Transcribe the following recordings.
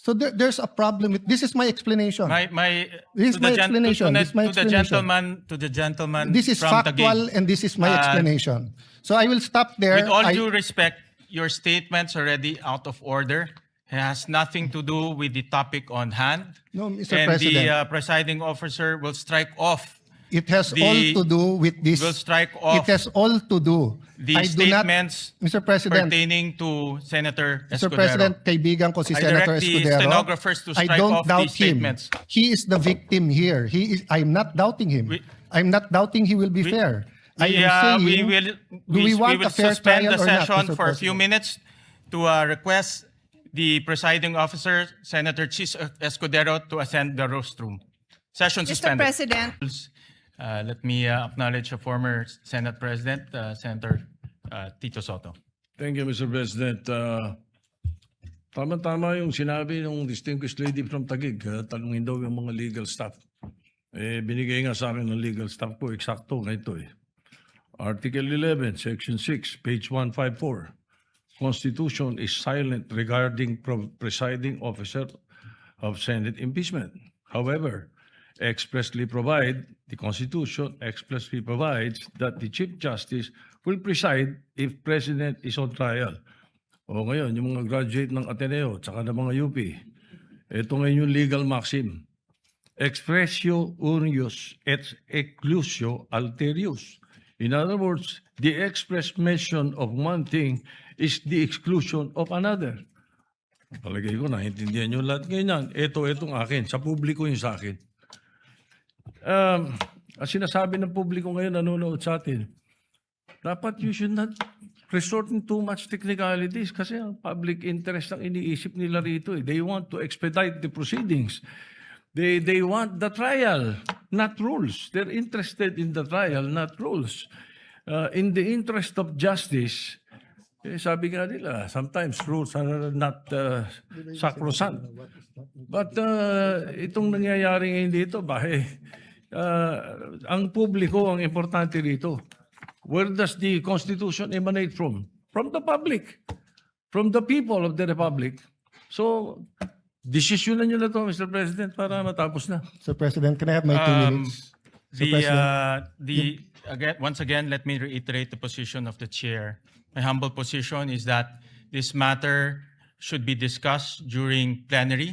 So there's a problem with this. Is my explanation. This is to my the gen- to- explanation. to the- This is my to the explanation. to the gentleman This is from factual, Taguig. and this is my explanation. So I will stop there. With all due respect, your statement's already out of order. It has nothing to do with the topic on hand. No, Mr. And President. the presiding officer will strike off. It has the- all to do with this. Will strike off It has all to do. the I do not, statements Mr. President. pertaining to Senator Mr. Escudero. President, kaibigan ko si I Senator direct the Escudero. stenographers to I strike don't off doubt these him. statements. He is the victim here. I'm not doubting him. I'm not doubting he will be fair. I am saying, we will we want a fair suspend trial the or not, session Mr. for a few President? minutes to request the presiding officer, Senator Chis Escudero, to ascend the rostrum. Session Mr. suspended. President, Let me acknowledge a former Senate President, Senator Tito Soto. Thank you, Mr. President. Tama-tama yung sinabi ng distinguished lady from Taguig. Tanungin daw yung mga legal staff. Binigay nga sa akin ng legal staff ko, eksakto nga ito eh. Article 11, Section 6, page 154. Constitution is silent regarding presiding officer of Senate impeachment. However, the Constitution expressly provides that the Chief Justice will preside if President is on trial. O ngayon, yung mga graduate ng Ateneo, tsaka ng mga UP, ito ngayon yung legal maxim. Expressio unius et exclusio alterius. In other words, the express mention of one thing is the exclusion of another. Palagay ko, naintindihan nyo lahat ngayon. Itong akin, sa publiko yung sa akin. Ang sinasabi ng publiko ngayon, nanonood sa atin, dapat you should not resort in too much technicalities kasi ang public interest ang iniisip nila rito. They want to expedite the proceedings. They want the trial, not rules. They're interested in the trial, not rules. In the interest of justice, sabi nga nila, sometimes rules are not sacrosanct. But itong nangyayari ngayon dito, ang publiko ang importante rito. Where does the Constitution emanate from? From the public. From the people of the Republic. So, desisyonan nyo na to, Mr. President, para matapos na. Mr. President, can I have my 2 minutes? Once again, let me reiterate the position of the chair. My humble position is that this matter should be discussed during plenary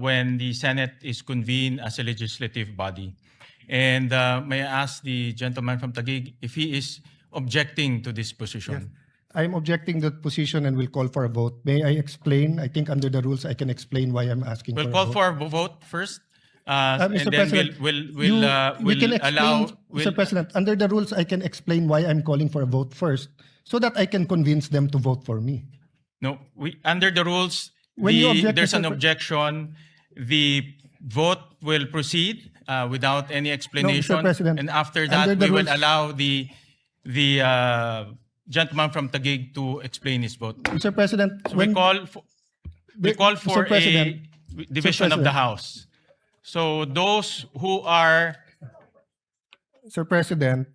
when the Senate is convened as a legislative body. And may I ask the gentleman from Taguig if he is objecting to this position? I'm objecting that position and will call for a vote. May I explain? I think under the rules, I can explain why I'm asking We'll for call a vote. for a vote first, and Mr. then President, we'll we can explain, allow. Mr. President, under the rules, I can explain why I'm calling for a vote first so that I can convince them to vote for me. No, under the rules, When you object, there's an Mr. objection. The vote will proceed without any explanation. President, and after under that, the we will rules- allow the gentleman from Taguig to explain his vote. Mr. President, We call for Mr. President, a division of the President. House. So those who are Mr. President,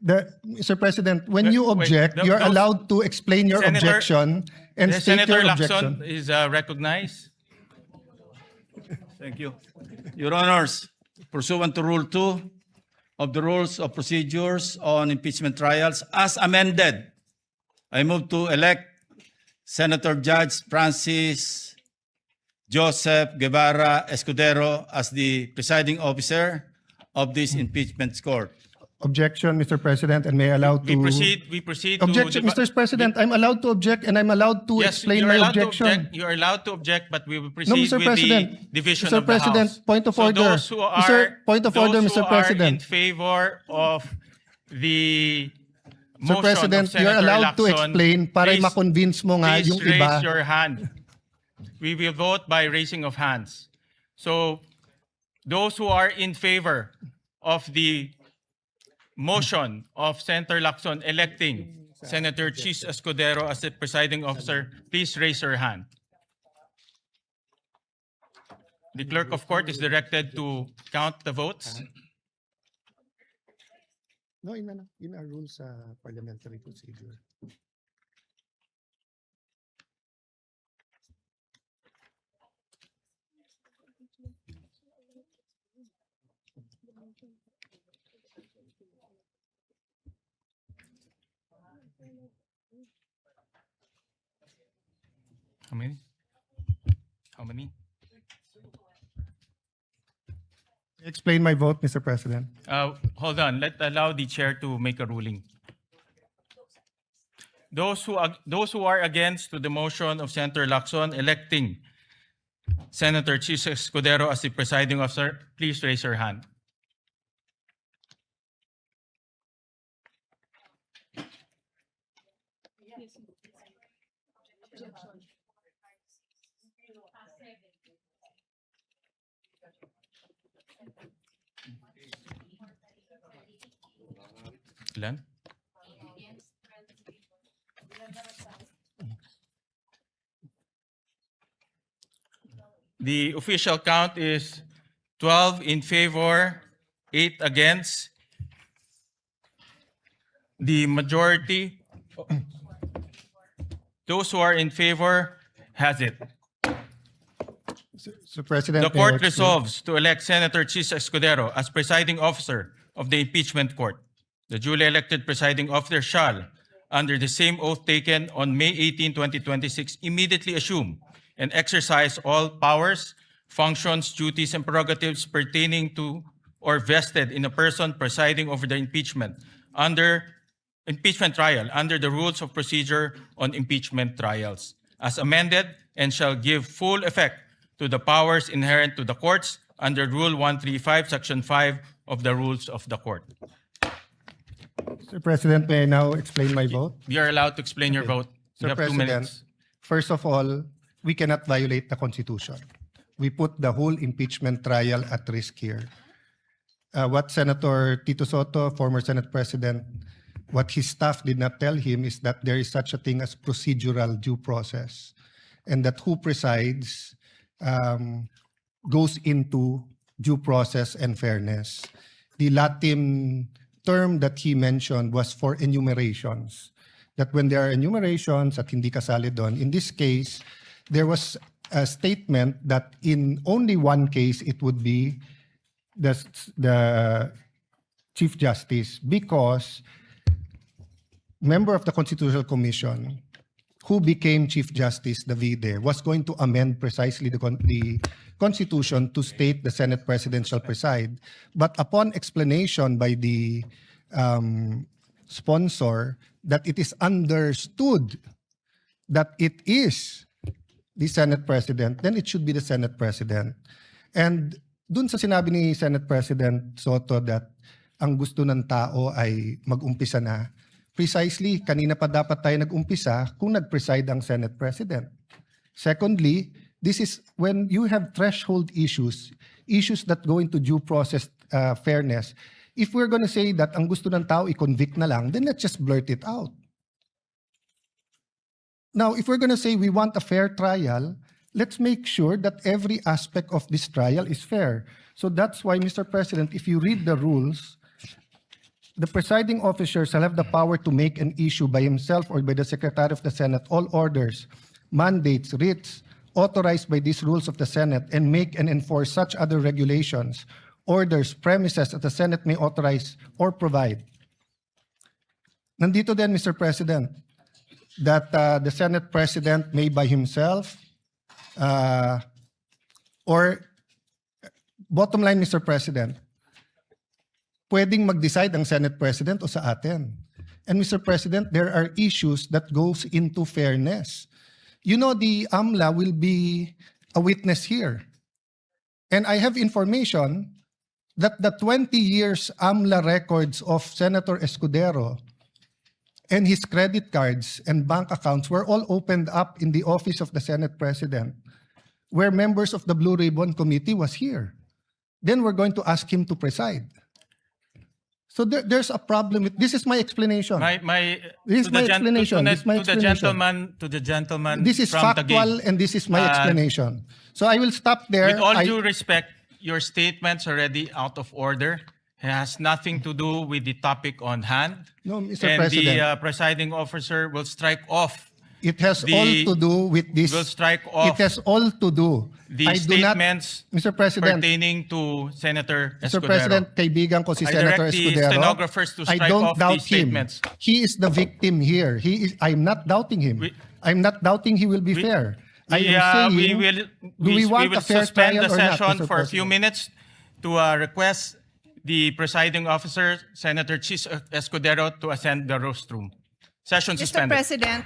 Mr. President, when you Wait, object, you're those- allowed to explain your Senator- objection and the state Senator your Lacson objection. is recognized. Thank you. Your Honors, pursuant to Rule 2 of the Rules of Procedures on Impeachment Trials, as amended, I move to elect Senator Judge Francis Joseph Guevara Escudero as the presiding officer of this impeachment court. Objection, Mr. President, and may I allow to... We proceed to... Objection, Mr. President, I'm allowed to object and I'm allowed to Yes, explain you're my allowed to objection. object. You are allowed to object, but we will No, proceed Mr. with President. the division Mr. of the President, House. point of So order. those who are, Mr. Point of order, those Mr. who are in President. favor of the Mr. motion President, of Senator you're allowed to Lacson, explain para please- ma-convince mo nga please yung raise iba. your hand. We will vote by raising of hands. So those who are in favor of the motion of Senator Lacson electing Senator Chis Escudero as the presiding officer, please raise your hand. The clerk of court is directed to count the votes. No, in our rules parliamentary procedure. How many? How many? Explain my vote, Mr. President. Hold on. Allow the chair to make a ruling. Those who are against to the motion of Senator Lacson electing Senator Chis Escudero as the presiding officer, please raise your hand. Ilan? The official count is 12 in favor, 8 against. The majority, those who are in favor, has it. Mr. President, The may I court explain? resolves to elect Senator Chis Escudero as presiding officer of the impeachment court. The duly elected presiding officer shall, under the same oath taken on May 18, 2026, immediately assume and exercise all powers, functions, duties, and prerogatives pertaining to or vested in a person presiding over the impeachment trial under the rules of procedure on impeachment trials, as amended, and shall give full effect to the powers inherent to the courts under Rule 135, Section 5 of the Rules of the Court. Mr. President, may I now explain my vote? You are allowed to explain your vote. You Mr. have 2 President, minutes. first of all, we cannot violate the Constitution. We put the whole impeachment trial at risk here. What Senator Tito Soto, former Senate President, what his staff did not tell him is that there is such a thing as procedural due process, and that who presides goes into due process and fairness. The Latin term that he mentioned was for enumerations. That when there are enumerations at hindi kasali doon, in this case, there was a statement that in only one case it would be the Chief Justice, because member of the Constitutional Commission who became Chief Justice, Davide, was going to amend precisely the Constitution to state the Senate President shall preside. But upon explanation by the sponsor that it is understood that it is the Senate President, then it should be the Senate President. And dun sa sinabi ni Senate President Soto that ang gusto ng tao ay mag-umpisa na, precisely, kanina pa dapat tayo nag-umpisa kung nag-preside ang Senate President. Secondly, this is when you have threshold issues, issues that go into due process fairness. If we're going to say that ang gusto ng tao i-convict na lang, then let's just blurt it out. Now, if we're going to say we want a fair trial, let's make sure that every aspect of this trial is fair. So that's why, Mr. President, if you read the rules, the presiding officer shall have the power to make an issue by himself or by the Secretary of the Senate all orders, mandates, writs, authorized by these rules of the Senate, and make and enforce such other regulations, orders, premises that the Senate may authorize or provide. Nandito din, Mr. President, that the Senate President may by himself, or bottom line, Mr. President, pwedeng mag-decide ang Senate President o sa atin. And Mr. President, there are issues that goes into fairness. You know, the AMLA will be a witness here. And I have information that the 20 years AMLA records of Senator Escudero and his credit cards and bank accounts were all opened up in the office of the Senate President, where members of the Blue Ribbon Committee was here. Then we're going to ask him to preside. So there's a problem with, this is my explanation. This is my explanation. To the gentleman This is from factual Taguig. and this is my explanation. So I will stop there. With all due respect, your statement's already out of order. It has nothing to do with the topic on hand. No, Mr. And President. the presiding officer will strike off It has The- all to do with this. will strike It off has all to do. the I do not, statements Mr. President, pertaining to Senator Mr. Escudero. President, kaibigan ko si I Senator direct the Escudero. stenographers to I strike don't off doubt these him. statements. He is the victim here. I'm not doubting him. I'm not doubting he will be fair. I am saying, we want will a fair suspend trial the or not, session Mr. for a few President? minutes to request the presiding officer, Senator Chis Escudero, to ascend the rostrum. Session Mr. suspended. President,